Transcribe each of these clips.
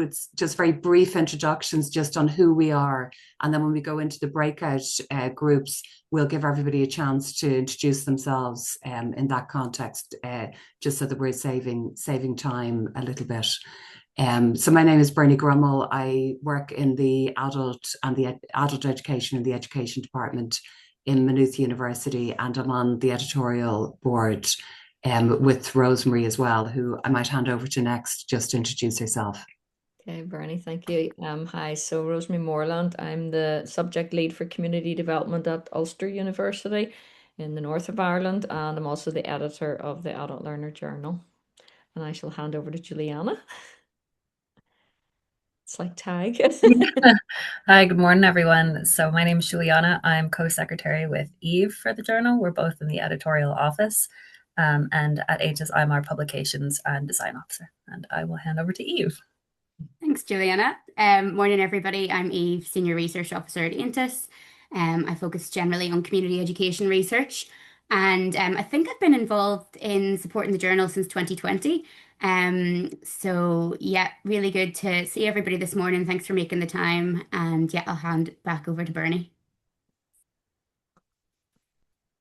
it's just very brief introductions just on who we are. And then when we go into the breakout groups, we'll give everybody a chance to introduce themselves in that context, just so that we're saving time a little bit. So my name is Bernie Grummel. I work in the adult education and the education department in Maynooth University, and I'm on the editorial board with Rosemary as well, who I might hand over to next just to introduce herself. Okay, Bernie, thank you. Hi, so Rosemary Moreland. I'm the subject lead for community development at Ulster University in the north of Ireland, and I'm also the editor of the Adult Learner Journal. And I shall hand over to Juliana. It's like tag. Hi, good morning, everyone. So my name is Juliana. I'm co-secretary with Eve for the journal. We're both in the editorial office. And at AONTAS, I'm our publications and design officer. And I will hand over to Eve. Thanks, Juliana. Morning, everybody. I'm Eve, Senior Research Officer at AONTAS. I focus generally on community education research. And I think I've been involved in supporting the journal since 2020. So yeah, really good to see everybody this morning. Thanks for making the time. And yeah, I'll hand it back over to Bernie.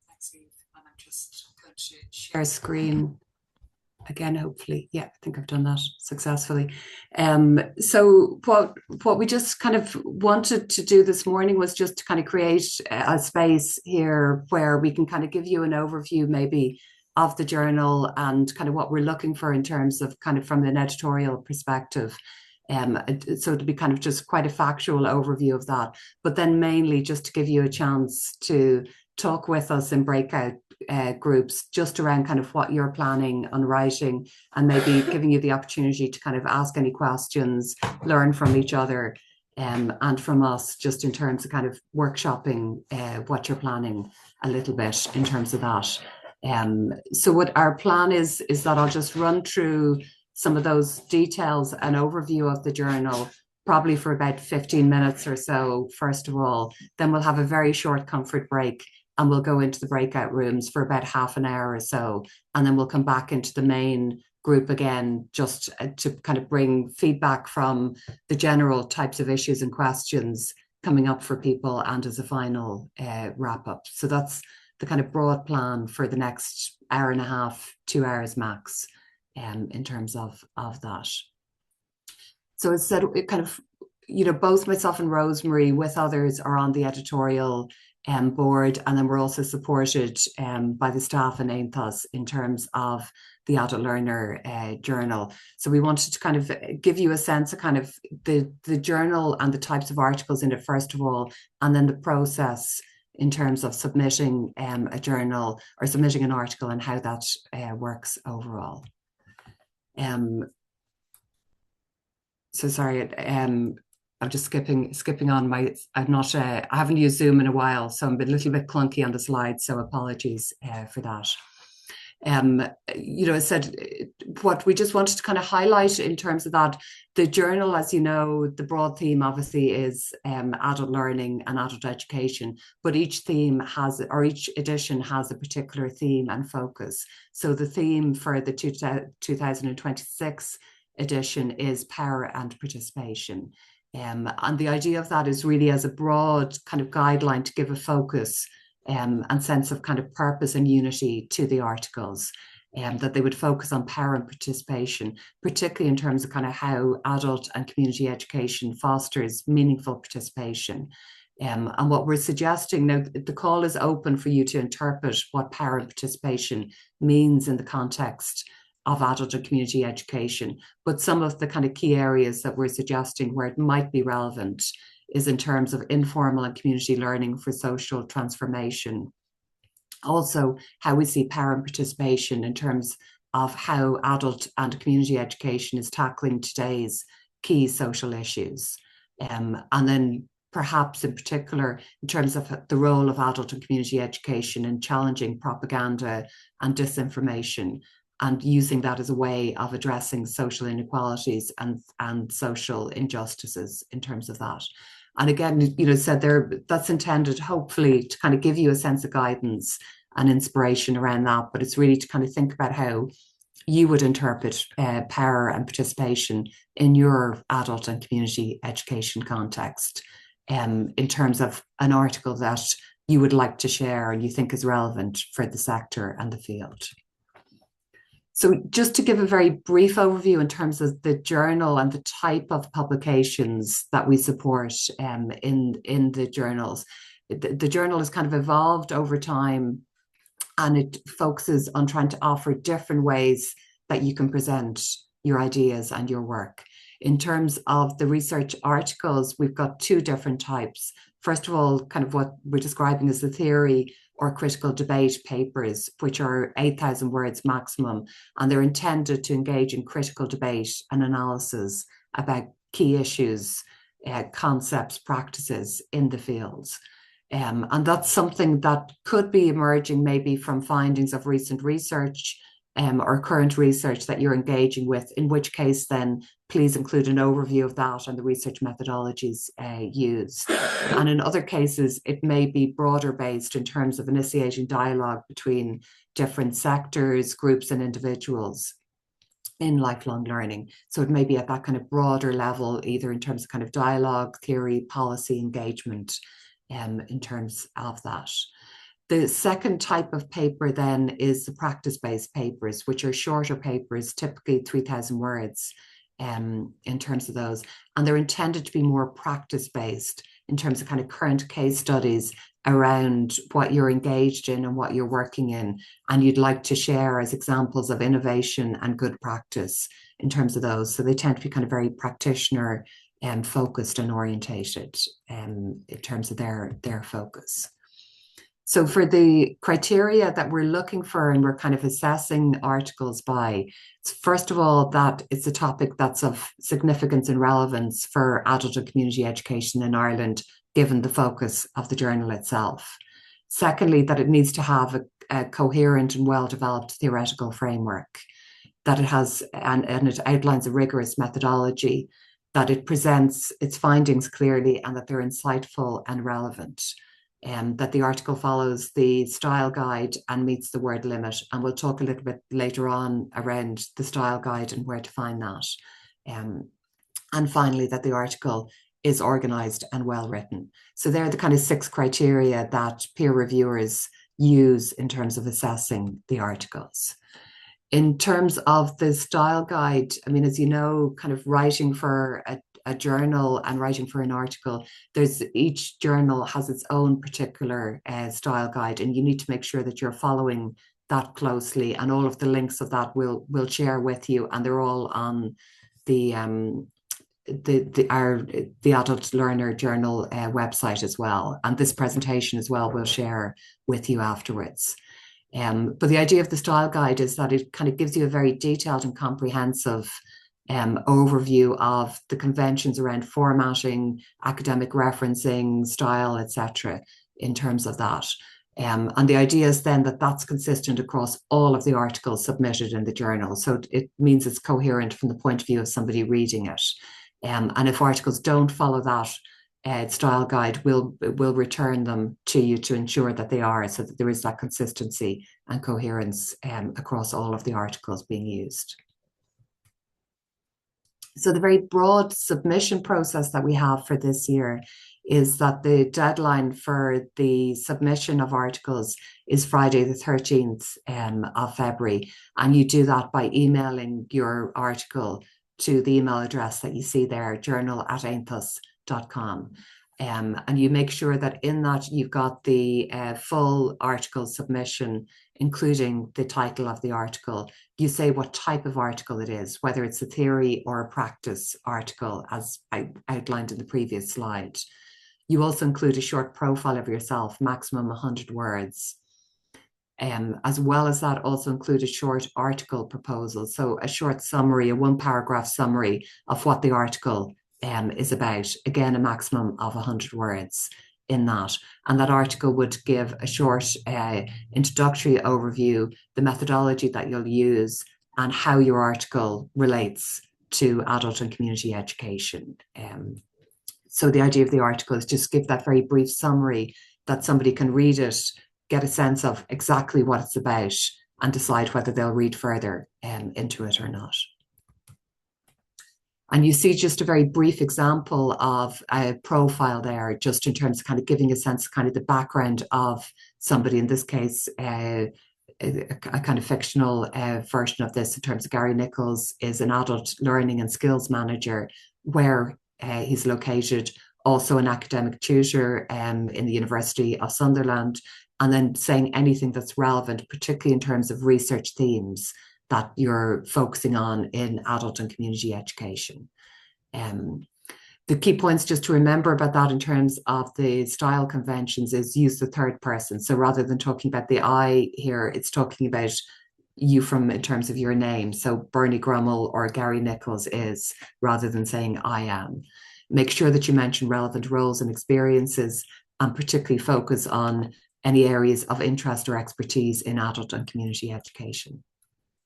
Thanks, Eve. And I'm just going to share screen again, hopefully. Yeah, I think I've done that successfully. So what we just kind of wanted to do this morning was just to kind of create a space here where we can kind of give you an overview maybe of the journal and kind of what we're looking for in terms of kind of from an editorial perspective. So it'll be kind of just quite a factual overview of that, but then mainly just to give you a chance to talk with us in breakout groups just around kind of what you're planning on writing, and maybe giving you the opportunity to kind of ask any questions, learn from each other, and from us, just in terms of kind of workshopping what you're planning a little bit in terms of that. So what our plan is that I'll just run through some of those details and overview of the journal, probably for about 15 minutes or so, first of all. Then we'll have a very short comfort break, and we'll go into the breakout rooms for about half an hour or so. And then we'll come back into the main group again, just to kind of bring feedback from the general types of issues and questions coming up for people, and as a final wrap up. So that's the kind of broad plan for the next hour and a half, 2 hours max, in terms of that. So as I said, it kind of, both myself and Rosemary with others are on the editorial board, and then we're also supported by the staff in AONTAS in terms of the Adult Learner Journal. So we wanted to kind of give you a sense of kind of the journal and the types of articles in it, first of all, and then the process in terms of submitting a journal or submitting an article, and how that works overall. So sorry, I'm just skipping on I haven't used Zoom in a while, so I'm a little bit clunky on the slides, so apologies for that. I said what we just wanted to kind of highlight in terms of that, the journal, as you know, the broad theme obviously is adult learning and adult education, but each edition has a particular theme and focus. So the theme for the 2026 edition is power and participation. And the idea of that is really as a broad kind of guideline to give a focus and sense of kind of purpose and unity to the articles, that they would focus on power and participation, particularly in terms of kind of how adult and community education fosters meaningful participation. And what we're suggesting now, the call is open for you to interpret what power and participation means in the context of adult and community education. But some of the kind of key areas that we're suggesting where it might be relevant is in terms of informal and community learning for social transformation. Also, how we see power and participation in terms of how adult and community education is tackling today's key social issues. And then perhaps in particular, in terms of the role of adult and community education in challenging propaganda and disinformation, and using that as a way of addressing social inequalities and social injustices in terms of that. And again, said there, that's intended hopefully to kind of give you a sense of guidance and inspiration around that, but it's really to kind of think about how you would interpret power and participation in your adult and community education context, in terms of an article that you would like to share and you think is relevant for the sector and the field. So just to give a very brief overview in terms of the journal and the type of publications that we support in the journals. The journal has kind of evolved over time, and it focuses on trying to offer different ways that you can present your ideas and your work. In terms of the research articles, we've got two different types. First of all, kind of what we're describing as the theory or critical debate papers, which are 8,000 words maximum, and they're intended to engage in critical debate and analysis about key issues, concepts, practices in the fields. And that's something that could be emerging maybe from findings of recent research, or current research that you're engaging with, in which case then please include an overview of that and the research methodologies used. And in other cases, it may be broader based in terms of initiating dialogue between different sectors, groups and individuals in lifelong learning. So it may be at that kind of broader level, either in terms of kind of dialogue, theory, policy, engagement, in terms of that. The second type of paper then is the practice-based papers, which are shorter papers, typically 3,000 words in terms of those. And they're intended to be more practice-based in terms of kind of current case studies around what you're engaged in and what you're working in, and you'd like to share as examples of innovation and good practice in terms of those. So they tend to be kind of very practitioner focused and orientated in terms of their focus. So for the criteria that we're looking for and we're kind of assessing articles by, it's first of all that it's a topic that's of significance and relevance for adult and community education in Ireland, given the focus of the journal itself. Secondly, that it needs to have a coherent and well-developed theoretical framework, that it has, and it outlines a rigorous methodology, that it presents its findings clearly and that they're insightful and relevant. That the article follows the style guide and meets the word limit. And we'll talk a little bit later on around the style guide and where to find that. And finally, that the article is organised and well written. So they're the kind of 6 criteria that peer reviewers use in terms of assessing the articles. In terms of the style guide, I mean, as you know, kind of writing for a journal and writing for an article, each journal has its own particular style guide, and you need to make sure that you're following that closely. And all of the links of that we'll share with you, and they're all on the Adult Learner Journal website as well. And this presentation as well we'll share with you afterwards. But the idea of the style guide is that it kind of gives you a very detailed and comprehensive overview of the conventions around formatting, academic referencing, style, etc. in terms of that. And the idea is then that that's consistent across all of the articles submitted in the journal. So it means it's coherent from the point of view of somebody reading it. And if articles don't follow that style guide, we'll return them to you to ensure that they are, so that there is that consistency and coherence across all of the articles being used. So the very broad submission process that we have for this year is that the deadline for the submission of articles is Friday the 13th of February. And you do that by emailing your article to the email address that you see there, journal@aontas.com. And you make sure that in that you've got the full article submission, including the title of the article. You say what type of article it is, whether it's a theory or a practice article, as I outlined in the previous slide. You also include a short profile of yourself, maximum 100 words. As well as that, also include a short article proposal. So a short summary, a 1-paragraph summary of what the article is about. Again, a maximum of 100 words in that. And that article would give a short introductory overview, the methodology that you'll use, and how your article relates to adult and community education. So the idea of the article is just give that very brief summary that somebody can read it, get a sense of exactly what it's about, and decide whether they'll read further into it or not. And you see just a very brief example of a profile there, just in terms of kind of giving a sense of kind of the background of somebody, in this case, a kind of fictional version of this, in terms of Gary Nichols is an adult learning and skills manager where he's located, also an academic tutor in the University of Sunderland, and then saying anything that's relevant, particularly in terms of research themes that you're focusing on in adult and community education. The key points just to remember about that in terms of the style conventions is use the third person. So rather than talking about the I here, it's talking about you in terms of your name. So Bernie Grummel or Gary Nichols is, rather than saying I am. Make sure that you mention relevant roles and experiences, and particularly focus on any areas of interest or expertise in adult and community education.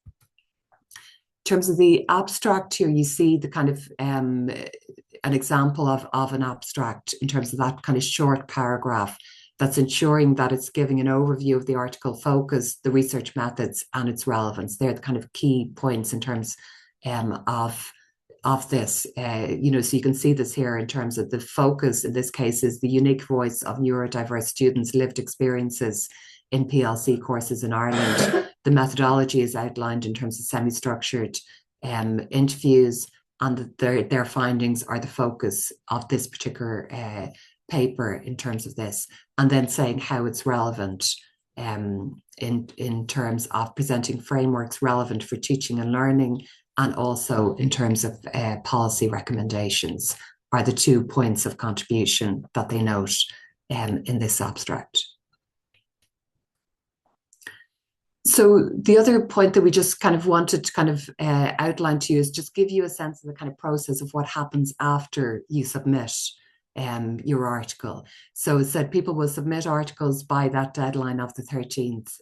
In terms of the abstract here, you see the kind of an example of an abstract in terms of that kind of short paragraph that's ensuring that it's giving an overview of the article focus, the research methods, and its relevance. They're the kind of key points in terms of this. You know, so you can see this here in terms of the focus, in this case, is the unique voice of neurodiverse students' lived experiences in PLC courses in Ireland. The methodology is outlined in terms of semi-structured interviews, and their findings are the focus of this particular paper in terms of this, and then saying how it's relevant in terms of presenting frameworks relevant for teaching and learning, and also in terms of policy recommendations are the 2 points of contribution that they note in this abstract. So the other point that we just kind of wanted to kind of outline to you is just give you a sense of the kind of process of what happens after you submit your article. So it said people will submit articles by that deadline of the 13th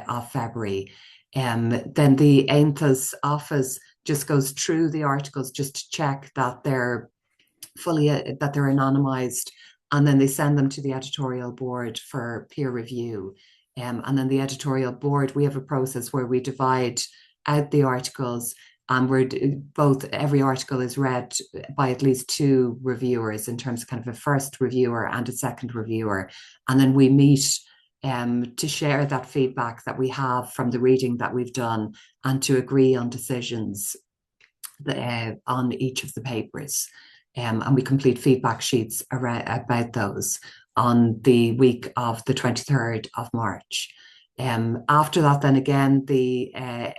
of February. Then the AONTAS office just goes through the articles just to check that they're that they're anonymized, and then they send them to the editorial board for peer review. And then the editorial board, we have a process where we divide out the articles, and every article is read by at least 2 reviewers, in terms of kind of a first reviewer and a second reviewer. And then we meet to share that feedback that we have from the reading that we've done, and to agree on decisions on each of the papers. And we complete feedback sheets about those on the week of the 23rd of March. After that, then again, the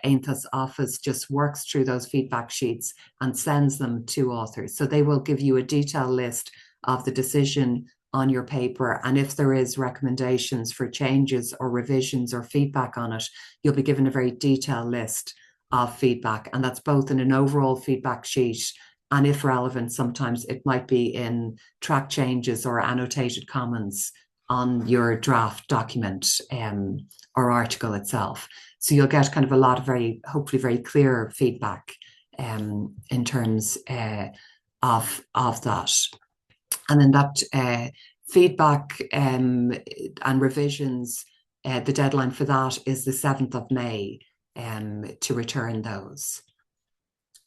AONTAS office just works through those feedback sheets and sends them to authors. So they will give you a detailed list of the decision on your paper, and if there is recommendations for changes or revisions or feedback on it, you'll be given a very detailed list of feedback, and that's both in an overall feedback sheet, and if relevant, sometimes it might be in track changes or annotated comments on your draft document or article itself. So you'll get kind of a lot of hopefully very clear feedback in terms of that. And then that feedback and revisions, the deadline for that is the 7th of May to return those.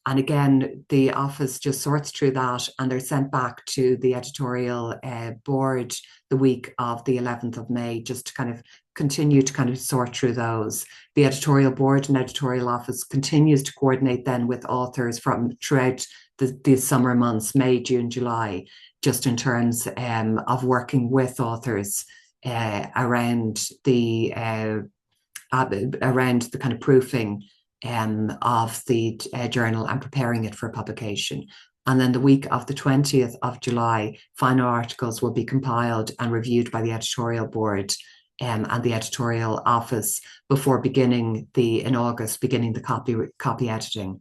And again, the office just sorts through that, and they're sent back to the editorial board the week of the 11th of May, just to kind of continue to kind of sort through those. The editorial board and editorial office continues to coordinate then with authors from throughout the summer months, May, June, July, just in terms of working with authors around the kind of proofing of the journal and preparing it for publication. And then the week of the 20th of July, final articles will be compiled and reviewed by the editorial board and the editorial office before beginning in August, beginning the copy editing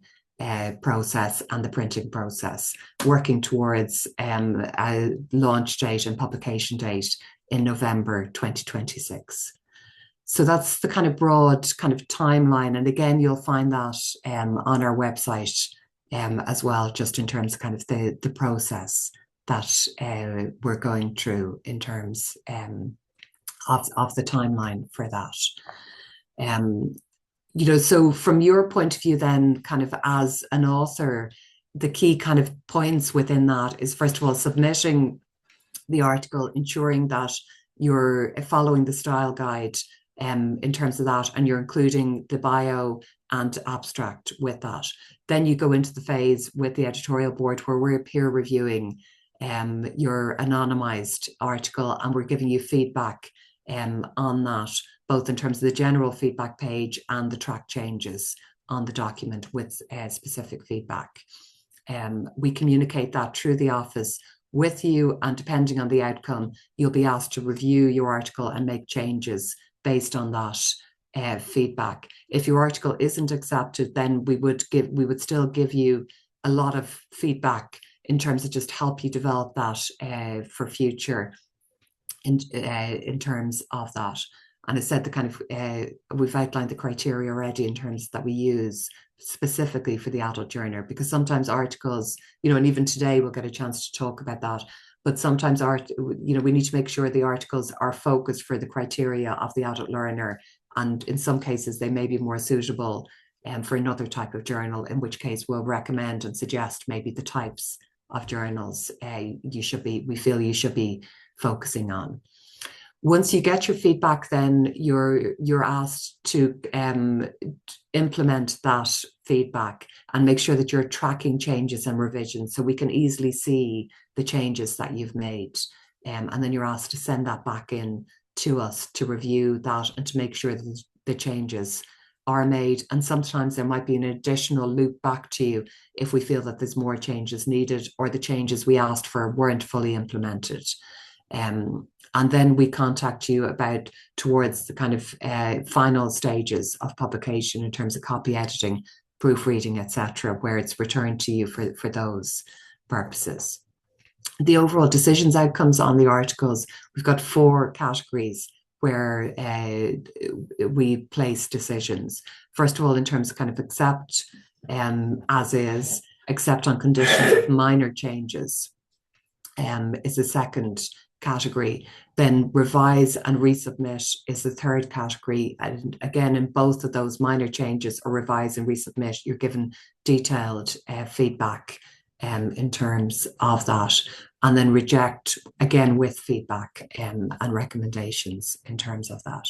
process and the printing process, working towards a launch date and publication date in November 2026. So that's the kind of broad kind of timeline. And again, you'll find that on our website as well, just in terms of kind of the process that we're going through in terms of the timeline for that. so from your point of view, then, kind of as an author, the key kind of points within that is, first of all, submitting the article, ensuring that you're following the style guide in terms of that, and you're including the bio and abstract with that. Then you go into the phase with the editorial board where we're peer reviewing your anonymized article, and we're giving you feedback on that, both in terms of the general feedback page and the track changes on the document with specific feedback. We communicate that through the office with you, and depending on the outcome, you'll be asked to review your article and make changes based on that feedback. If your article isn't accepted, then we would still give you a lot of feedback in terms of just help you develop that for future in terms of that. And I said the kind of we've outlined the criteria already in terms that we use specifically for the adult journer, because sometimes articles, and even today we'll get a chance to talk about that, but sometimes we need to make sure the articles are focused for the criteria of the adult learner, and in some cases they may be more suitable for another type of journal, in which case we'll recommend and suggest maybe the types of journals we feel you should be focusing on. Once you get your feedback, then you're asked to implement that feedback and make sure that you're tracking changes and revisions so we can easily see the changes that you've made. And then you're asked to send that back in to us to review that and to make sure that the changes are made. And sometimes there might be an additional loop back to you if we feel that there's more changes needed, or the changes we asked for weren't fully implemented. And then we contact you about towards the kind of final stages of publication in terms of copy editing, proofreading, etc., where it's returned to you for those purposes. The overall decisions outcomes on the articles, we've got 4 categories where we place decisions. First of all, in terms of kind of accept as is, accept on conditions of minor changes is the second category. Then revise and resubmit is the third category. And again, in both of those, minor changes or revise and resubmit, you're given detailed feedback in terms of that. And then reject, again, with feedback and recommendations in terms of that.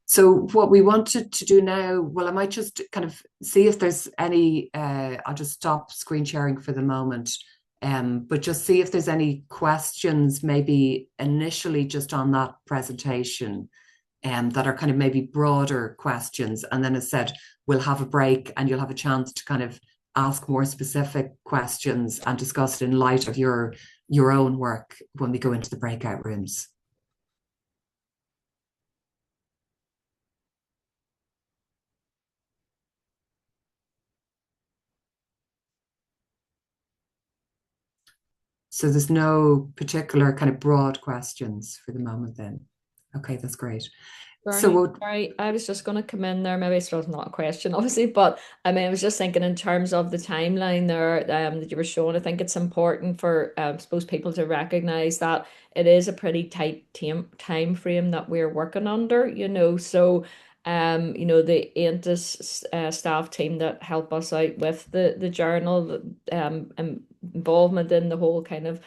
So what we wanted to do now, well, I might just kind of see if there's any, I'll just stop screen sharing for the moment. But just see if there's any questions, maybe initially just on that presentation, that are kind of maybe broader questions. And then as said, we'll have a break and you'll have a chance to kind of ask more specific questions and discuss it in light of your own work when we go into the breakout rooms. So there's no particular kind of broad questions for the moment then. Okay, that's great. Bernie, So sorry, I was just going to come in there. Maybe it's not a question, obviously, but I mean, I was just thinking in terms of the timeline there that you were showing. I think it's important for, I suppose, people to recognize that it is a pretty tight time frame that we're working under. So the AONTAS staff team that help us out with the journal, involvement in the whole kind of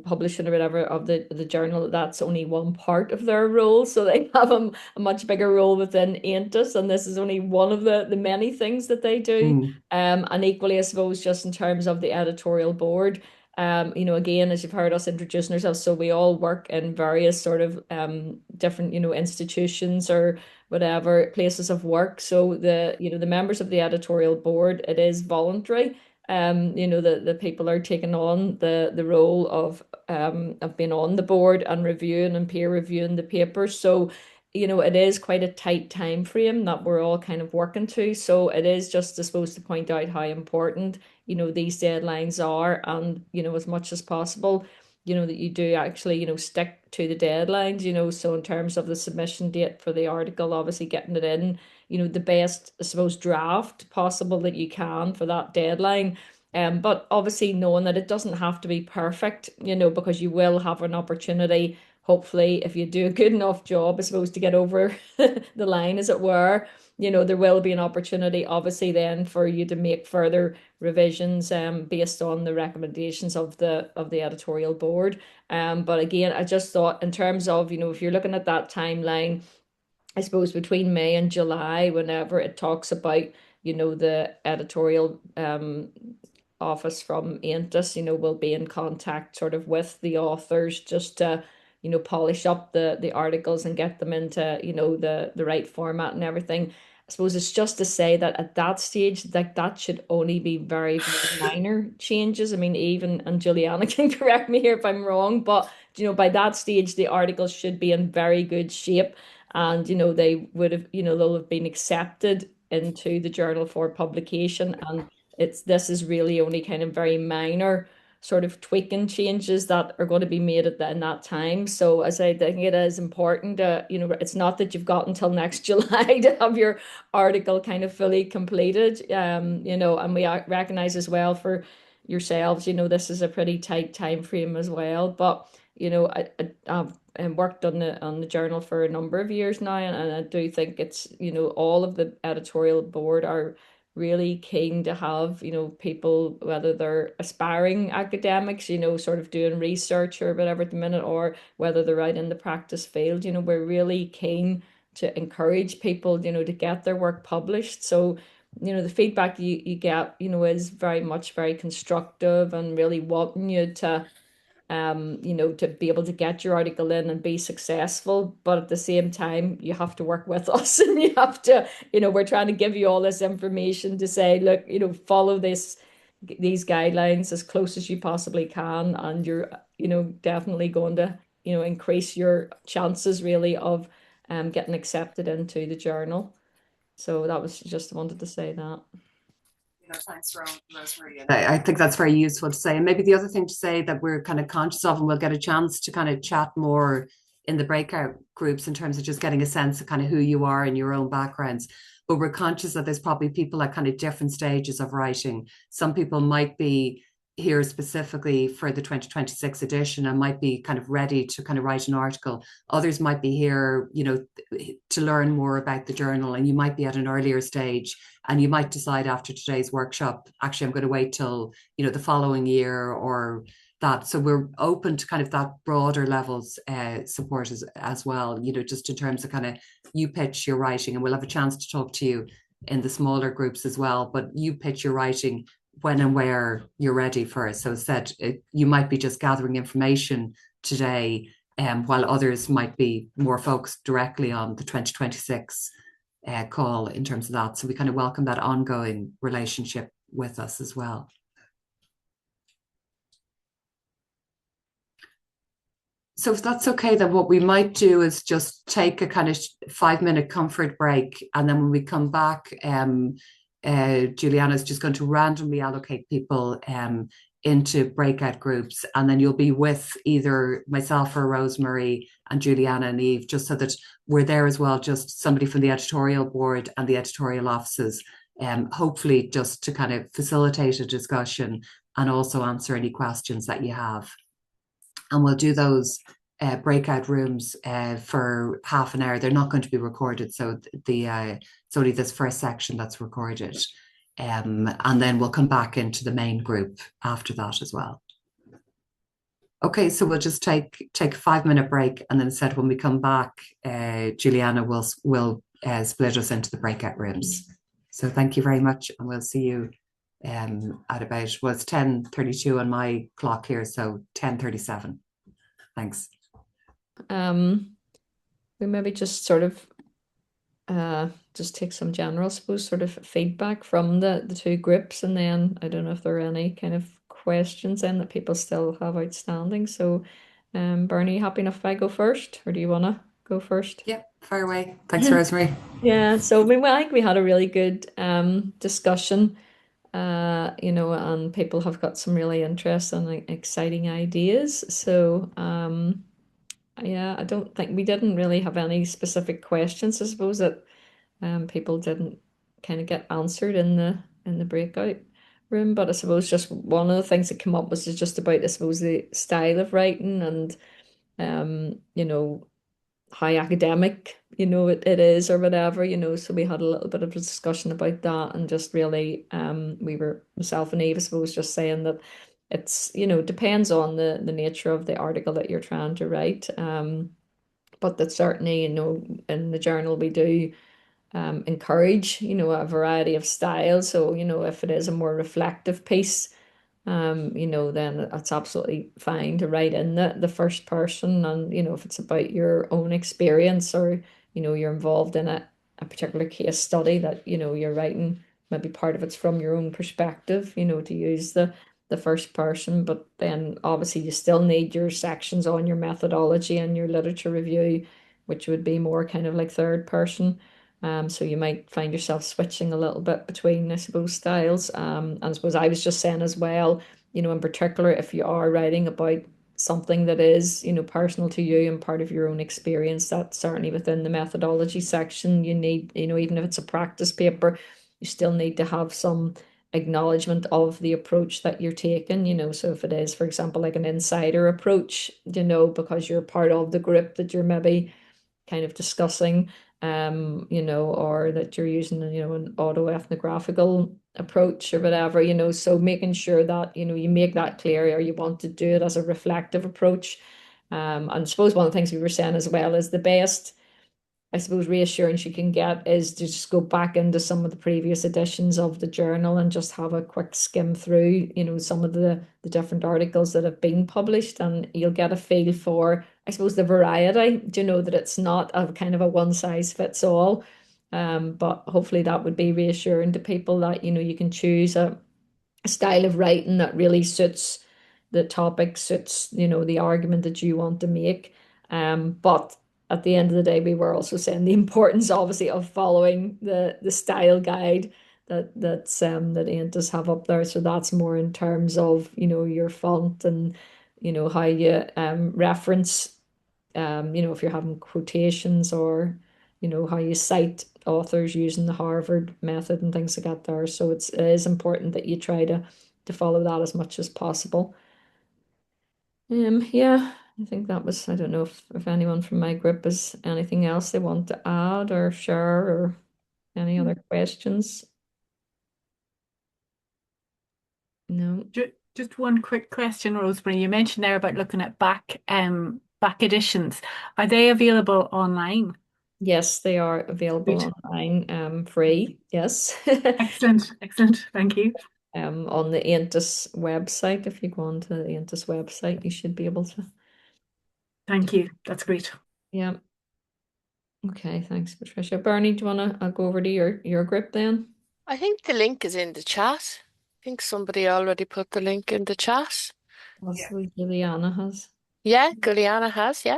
publishing or whatever of the journal, that's only one part of their role. So they have a much bigger role within AONTAS, and this is only one of the many things that they do. And equally, I suppose, just in terms of the editorial board, again, as you've heard us introducing ourselves, so we all work in various sort of different, institutions or whatever places of work. So the members of the editorial board, it is voluntary. The people are taking on the role of being on the board and reviewing and peer reviewing the papers. So, it is quite a tight time frame that we're all kind of working to. So it is just supposed to point out how important, these deadlines are, and, as much as possible, that you do actually, stick to the deadlines, so in terms of the submission date for the article, obviously getting it in, the best, I suppose, draft possible that you can for that deadline. But obviously knowing that it doesn't have to be perfect, you know, because you will have an opportunity, hopefully, if you do a good enough job, I suppose, to get over the line, as it were. You know, there will be an opportunity, obviously, then for you to make further revisions based on the recommendations of the editorial board. But again, I just thought in terms of, you know, if you're looking at that timeline, I suppose between May and July, whenever it talks about, you know, the editorial office from AONTAS, you know, will be in contact sort of with the authors just to, you know, polish up the articles and get them into, you know, the right format and everything. I suppose it's just to say that at that stage, like that should only be very, very minor changes. I mean, even, and Juliana can correct me here if I'm wrong, but you know, by that stage, the articles should be in very good shape, and you know, they would have, you know, they'll have been accepted into the journal for publication, and this is really only kind of very minor sort of tweaking changes that are going to be made in that time. So as I think it is important, you know, it's not that you've got until next July to have your article kind of fully completed. You know, and we recognize as well for yourselves, you know, this is a pretty tight time frame as well. But you know, I've worked on the journal for a number of years now, and I do think it's, you know, all of the editorial board are really keen to have, you know, people, whether they're aspiring academics, you know, sort of doing research or whatever at the minute, or whether they're out in the practice field, you know, we're really keen to encourage people, you know, to get their work published. So, you know, the feedback you get, you know, is very much very constructive and really wanting you to you know, to be able to get your article in and be successful. But at the same time, you have to work with us and you have to, you know, we're trying to give you all this information to say, look, you know, follow these guidelines as close as you possibly can. And you're, you know, definitely going to, you know, increase your chances really of getting accepted into the journal. So that was just wanted to say that. Thanks, Rosemary. I think that's very useful to say. And maybe the other thing to say that we're kind of conscious of, and we'll get a chance to kind of chat more in the breakout groups in terms of just getting a sense of kind of who you are and your own backgrounds. But we're conscious that there's probably people at kind of different stages of writing. Some people might be here specifically for the 2026 edition and might be kind of ready to kind of write an article. Others might be here, you know, to learn more about the journal, and you might be at an earlier stage, and you might decide after today's workshop, actually, I'm going to wait till, you know, the following year or that. So we're open to kind of that broader levels support as well, you know, just in terms of kind of you pitch your writing, and we'll have a chance to talk to you in the smaller groups as well, but you pitch your writing when and where you're ready for it. So said, you might be just gathering information today, while others might be more focused directly on the 2026 call in terms of that. So we kind of welcome that ongoing relationship with us as well. So if that's okay, then what we might do is just take a kind of 5-minute comfort break. And then when we come back, Juliana is just going to randomly allocate people into breakout groups. And then you'll be with either myself or Rosemary and Juliana and Eve, just so that we're there as well, just somebody from the editorial board and the editorial offices, hopefully just to kind of facilitate a discussion and also answer any questions that you have. And we'll do those breakout rooms for half an hour. They're not going to be recorded, so it's only this first section that's recorded. And then we'll come back into the main group after that as well. Okay, so we'll just take a 5-minute break, and then said when we come back, Juliana will split us into the breakout rooms. So thank you very much, and we'll see you at about, well, it's 10:32 on my clock here, so 10:37. Thanks. We maybe just sort of just take some general, I suppose, sort of feedback from the two groups, and then I don't know if there are any kind of questions then that people still have outstanding. So Bernie, happy enough if I go first, or do you want to go first? Yep, fire away. Thanks, Rosemary. Yeah, so I mean, well, I think we had a really good discussion, you know, and people have got some really interesting and exciting ideas. So yeah, I don't think we didn't really have any specific questions, I suppose, that people didn't kind of get answered in the breakout room, but I suppose just one of the things that came up was just about, I suppose, the style of writing and you know, how academic, it is or whatever, so we had a little bit of a discussion about that, and just really we were, myself and Eve, I suppose, just saying that it's, depends on the nature of the article that you're trying to write. But that certainly, in the journal we do encourage, a variety of styles. So, if it is a more reflective piece, then it's absolutely fine to write in the first person. And, if it's about your own experience, or, you're involved in a particular case study that, you're writing, maybe part of it's from your own perspective, to use the first person. But then obviously you still need your sections on your methodology and your literature review, which would be more kind of like third person. So you might find yourself switching a little bit between, I suppose, styles. And I suppose I was just saying as well, in particular, if you are writing about something that is, personal to you and part of your own experience, that certainly within the methodology section, you need, even if it's a practice paper, you still need to have some acknowledgement of the approach that you're taking, so if it is, for example, like an insider approach, because you're part of the group that you're maybe kind of discussing, or that you're using, an autoethnographical approach or whatever, so making sure that, you make that clear, or you want to do it as a reflective approach. And I suppose one of the things we were saying as well is the best, I suppose, reassurance you can get is to just go back into some of the previous editions of the journal and just have a quick skim through, some of the different articles that have been published, and you'll get a feel for, I suppose, the variety. Do you know that it's not a kind of a one size fits all? But hopefully that would be reassuring to people that, you can choose a style of writing that really suits the topic, suits, the argument that you want to make. But at the end of the day, we were also saying the importance, obviously, of following the style guide that AONTAS have up there. So that's more in terms of, your font and, how you reference, if you're having quotations, or, how you cite authors using the Harvard method and things like that there. So it is important that you try to follow that as much as possible. Yeah, I think that was, I don't know if anyone from my group has anything else they want to add or share, or any other questions. No. Just one quick question, Rosemary. You mentioned there about looking at back editions. Are they available online? Yes, they are available online, free. Yes. Excellent, excellent. Thank you. On the AONTAS website, if you go onto the AONTAS website, you should be able to. Thank you. That's great. Yeah. Okay, thanks, Patricia. Bernie, do you want to go over to your group then? I think the link is in the chat. I think somebody already put the link in the chat. Possibly Juliana has. Yeah, Juliana has, yeah.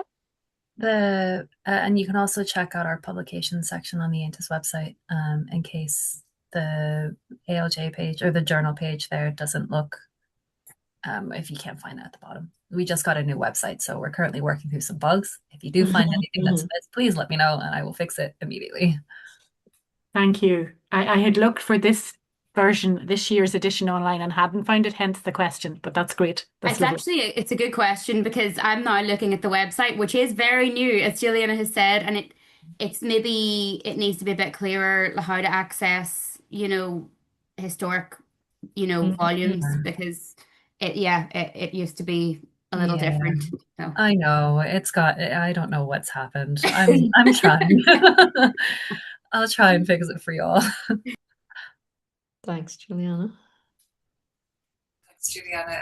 And you can also check out our publication section on the AONTAS website, in case the ALJ page or the journal page there doesn't look, if you can't find it at the bottom. We just got a new website, so we're currently working through some bugs. If you do find anything that's missed, please let me know and I will fix it immediately. Thank you. I had looked for this version, this year's edition online, and hadn't found it, hence the question, but that's great. That's it's a good question, because I'm now looking at the website, which is very new, as Juliana has said, and it needs to be a bit clearer how to access, historic, volumes, because it used to be a little different. So. I know I don't know what's happened. I'm trying. I'll try and fix it for y'all. Thanks, Juliana. Thanks, Juliana.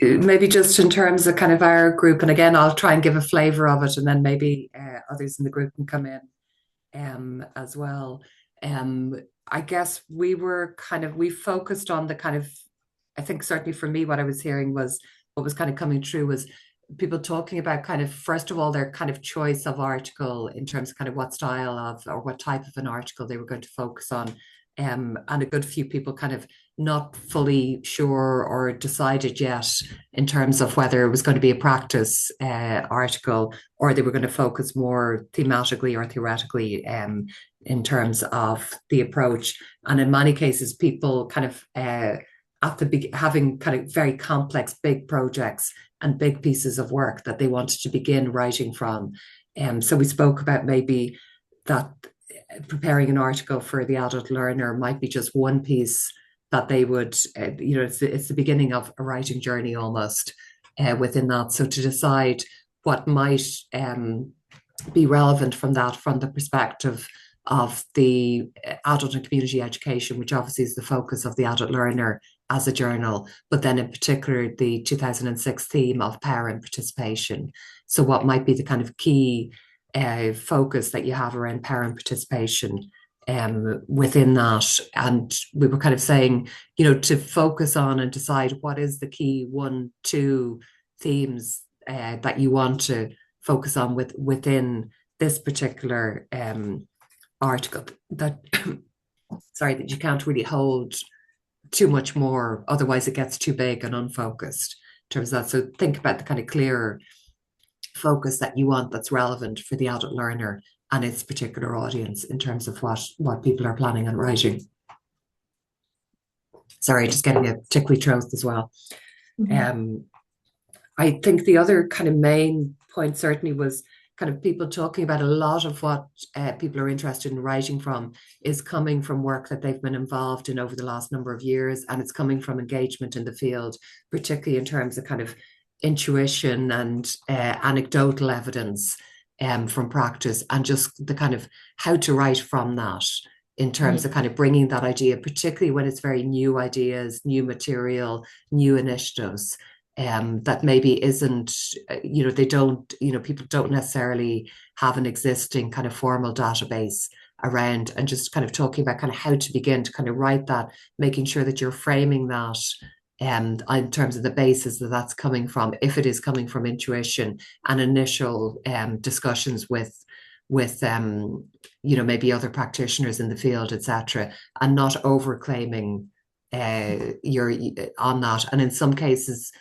And maybe just in terms of kind of our group, and again, I'll try and give a flavour of it, and then maybe others in the group can come in as well. I guess we focused on the kind of, I think certainly for me, what I was hearing was, what was kind of coming through was people talking about kind of, first of all, their kind of choice of article in terms of kind of what style of or what type of an article they were going to focus on. And a good few people kind of not fully sure or decided yet in terms of whether it was going to be a practice article, or they were going to focus more thematically or theoretically in terms of the approach. And in many cases, people kind of at the having kind of very complex, big projects and big pieces of work that they wanted to begin writing from. So we spoke about maybe that preparing an article for the adult learner might be just one piece that they would, it's the beginning of a writing journey almost within that. So to decide what might be relevant from that, from the perspective of the adult and community education, which obviously is the focus of the adult learner as a journal, but then in particular the 2006 theme of parent participation. So what might be the kind of key focus that you have around parent participation within that? And we were kind of saying, to focus on and decide what is the key 1, 2 themes that you want to focus on within this particular article that that you can't really hold too much more, otherwise it gets too big and unfocused in terms of that. So think about the kind of clear focus that you want that's relevant for the adult learner and its particular audience in terms of what people are planning on writing. Sorry, just getting a tickly throat as well. I think the other kind of main point certainly was kind of people talking about a lot of what people are interested in writing from is coming from work that they've been involved in over the last number of years, and it's coming from engagement in the field, particularly in terms of kind of intuition and anecdotal evidence from practice, and just the kind of how to write from that in terms of kind of bringing that idea, particularly when it's very new ideas, new material, new initiatives. That maybe isn't, they don't, people don't necessarily have an existing kind of formal database around, and just kind of talking about kind of how to begin to kind of write that, making sure that you're framing that in terms of the basis that that's coming from, if it is coming from intuition and initial discussions with maybe other practitioners in the field, etc., and not over claiming you're on that. And in some cases,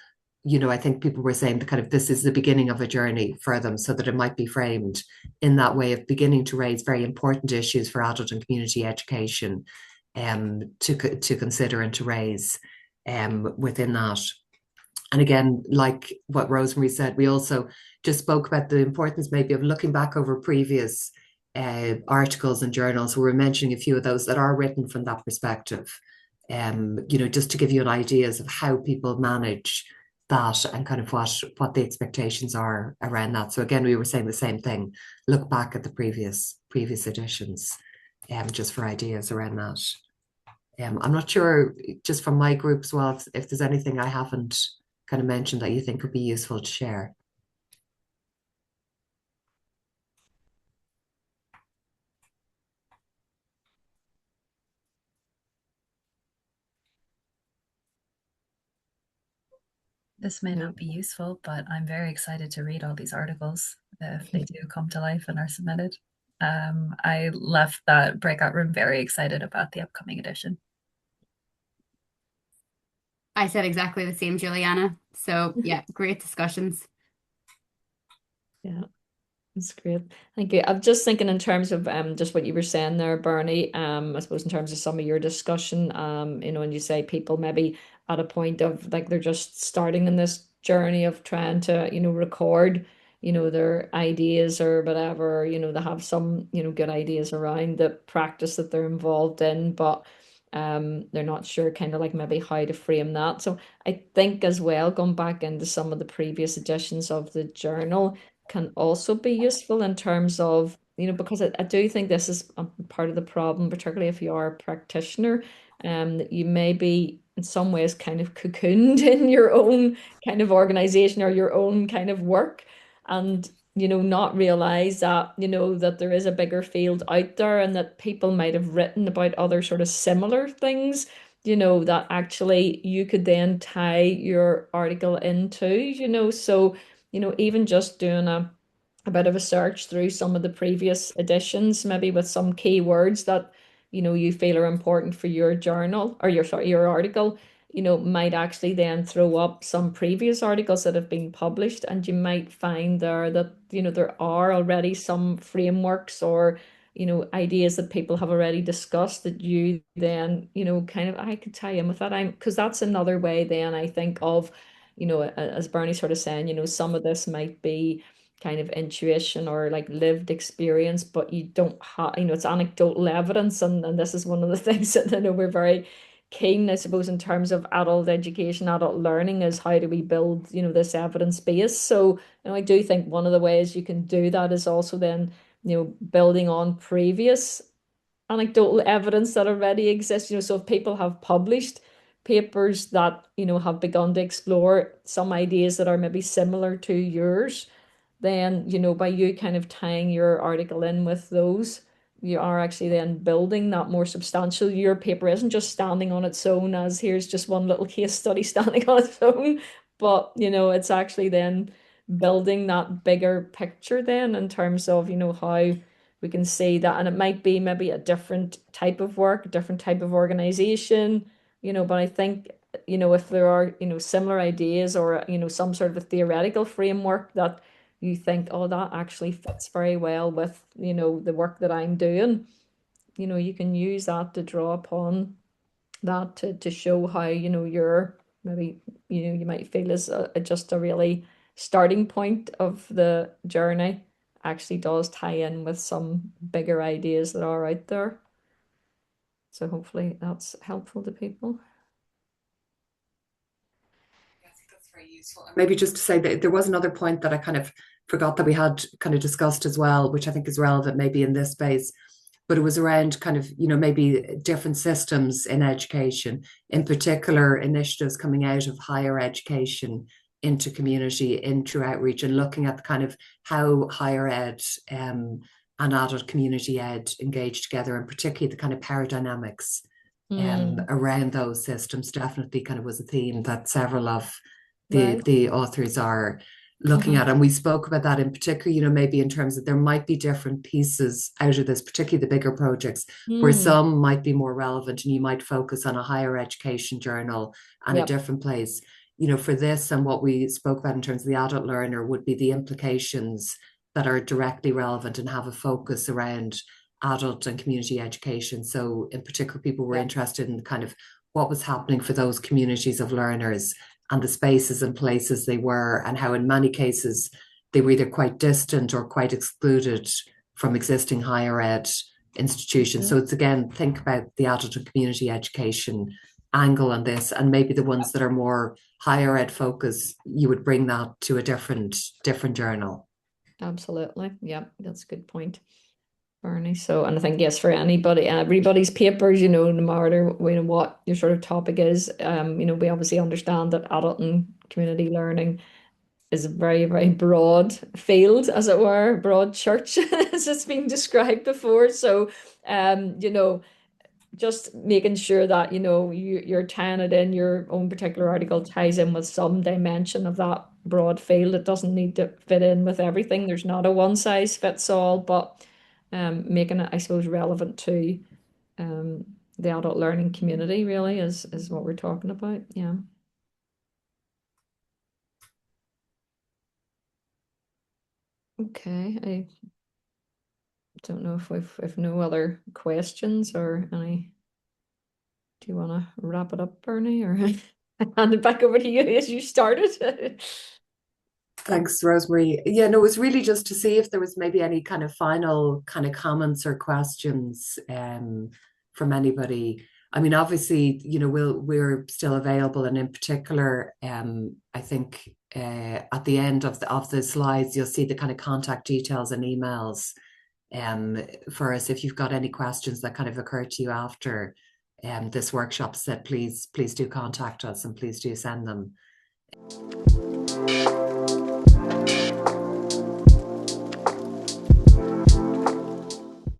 I think people were saying the kind of this is the beginning of a journey for them, so that it might be framed in that way of beginning to raise very important issues for adult and community education to consider and to raise within that. And again, like what Rosemary said, we also just spoke about the importance maybe of looking back over previous articles and journals. We were mentioning a few of those that are written from that perspective, just to give you an idea of how people manage that and kind of what the expectations are around that. So again, we were saying the same thing, look back at the previous editions just for ideas around that. I'm not sure, just from my group as well, if there's anything I haven't kind of mentioned that you think would be useful to share. This may not be useful, but I'm very excited to read all these articles if they do come to life and are submitted. I left that breakout room very excited about the upcoming edition. I said exactly the same, Juliana. So yeah, great discussions. Yeah, that's great. Thank you. I'm just thinking in terms of just what you were saying there, Bernie. I suppose in terms of some of your discussion, when you say people maybe at a point of like they're just starting in this journey of trying to, record, their ideas or whatever, they have some, good ideas around the practice that they're involved in, but they're not sure kind of like maybe how to frame that. So I think as well, going back into some of the previous editions of the journal can also be useful in terms of, because I do think this is a part of the problem, particularly if you are a practitioner, that you may be in some ways kind of cocooned in your own kind of organization or your own kind of work, and not realize that that there is a bigger field out there, and that people might have written about other sort of similar things, that actually you could then tie your article into, so even just doing a bit of a search through some of the previous editions, maybe with some keywords that you feel are important for your journal or your article, might actually then throw up some previous articles that have been published, and you might find there that there are already some frameworks or ideas that people have already discussed that you then, kind of, I could tie in with that. Because that's another way then I think of, as Bernie sort of saying, some of this might be kind of intuition or like lived experience, but you don't have, it's anecdotal evidence. And this is one of the things that I know we're very keen, I suppose, in terms of adult education, adult learning, is how do we build, this evidence base. So, I do think one of the ways you can do that is also then, building on previous anecdotal evidence that already exists. So if people have published papers that, have begun to explore some ideas that are maybe similar to yours, then, by you kind of tying your article in with those, you are actually then building that more substantial. Your paper isn't just standing on its own as here's just one little case study standing on its own, but, it's actually then building that bigger picture then in terms of, how we can see that. And it might be maybe a different type of work, a different type of organization, but I think, if there are, similar ideas or, some sort of a theoretical framework that you think, oh, that actually fits very well with, the work that I'm doing, you can use that to draw upon that to show how, you're maybe, you might feel is just a really starting point of the journey actually does tie in with some bigger ideas that are out there. So hopefully that's helpful to people. I think that's very useful. Maybe just to say that there was another point that I kind of forgot that we had kind of discussed as well, which I think is relevant maybe in this space, but it was around kind of, maybe different systems in education, in particular initiatives coming out of higher education into community, into outreach, and looking at kind of how higher ed and adult community ed engage together, and particularly the kind of power dynamics around those systems definitely kind of was a theme that several of the authors are looking at. And we spoke about that in particular, maybe in terms of there might be different pieces out of this, particularly the bigger projects, where some might be more relevant and you might focus on a higher education journal and a different place. For this and what we spoke about in terms of the adult learner would be the implications that are directly relevant and have a focus around adult and community education. So in particular, people were interested in kind of what was happening for those communities of learners and the spaces and places they were, and how in many cases they were either quite distant or quite excluded from existing higher ed institutions. So it's again, think about the adult and community education angle on this, and maybe the ones that are more higher ed focus, you would bring that to a different journal. Absolutely. Yeah, that's a good point, Bernie. So, and I think, yes, for everybody's papers, no matter what your sort of topic is, we obviously understand that adult and community learning is a very, very broad field, as it were, broad church, as it's been described before. So, just making sure that, you're tying it in, your own particular article ties in with some dimension of that broad field. It doesn't need to fit in with everything. There's not a one size fits all, but making it, I suppose, relevant to the adult learning community really is what we're talking about. Yeah. Okay, I don't know if no other questions or any. Do you want to wrap it up, Bernie, or hand it back over to you as you started? Thanks, Rosemary. Yeah, no, it was really just to see if there was maybe any kind of final kind of comments or questions from anybody. I mean, obviously, we're still available, and in particular, I think at the end of the slides, you'll see the kind of contact details and emails for us. If you've got any questions that kind of occur to you after this workshop set, please do contact us and please do send them.